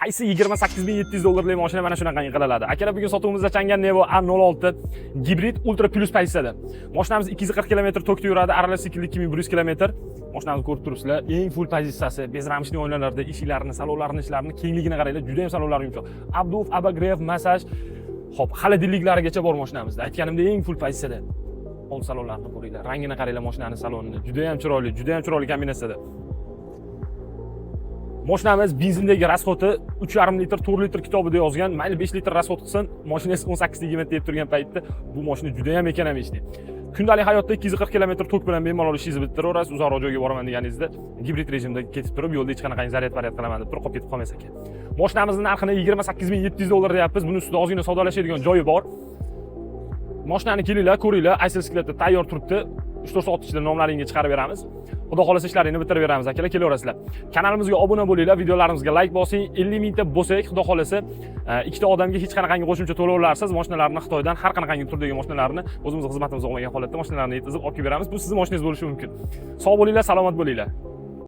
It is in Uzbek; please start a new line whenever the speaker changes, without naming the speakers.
Qaysi 28700 dollarlik mashina mana shunaqangi qilinadi. Akalar, bugun sotuvimizda Chang'an Nevo A06 gibrid Ultra Plus pozitsiyada. Mashinamiz 240 km tokda yuradi, aralash sikligi 2100 km. Mashinamizni ko'rib turibsizlar, eng full pozitsiyasi, bezramishli oynalarda ishlarini, salonlarini ishlarni kengligini qaranglar, juda ham salonlari yumshoq. Abduf, abagrev, massaj, hop, xolodilliklarigacha bor mashinamizda. Aytganimdek, eng full pozitsiyada. Old salonlarni ko'ringlar, rangini qaranglar mashinaning salonini. Juda ham chiroyli kombinatsiyada. Mashinamiz benzindagi rasxoti 3,5 litr, 4 litr kitobida yozgan. Mayli 5 litr rasxot qilsin, mashinangiz 18-20 deb turgan paytda bu mashina juda ham ekonomik. Kundalik hayotda 240 km tok bilan bemalol ishingizni bitiraverasiz. Uzoqroq joyga boraman deganingizda gibrid rejimda ketib turib, yo'lda hech qanaqangi zaryad qilaman deb turib qolib ketib qolmaysiz ekan. Mashinamizning narxini 28700 dollar deyapmiz. Buni ustida ozgina savdolashadigan joyi bor. Mashinani kelinglar, ko'ringlar, aysikleta tayyor turibdi. 3-4 soat ichida nomlaringizga chiqarib beramiz. Xudo xolasa ishlaringni bitirib beramiz akalar, kelaverasizlar. Kanalimizga obuna bo'linglar, videolarimizga like bosing. 50 mingta bo'lsak, xudo xolasa, ikkita odamga hech qanaqangi qo'shimcha to'lovlarsiz mashinalarni Xitoydan har qanaqangi turdagi mashinalarni o'zimiz xizmatimizga olmagan holatda mashinalarni yetkazib olib beramiz. Bu sizning mashinangiz bo'lishi mumkin. Sog' bo'linglar, salomat bo'linglar.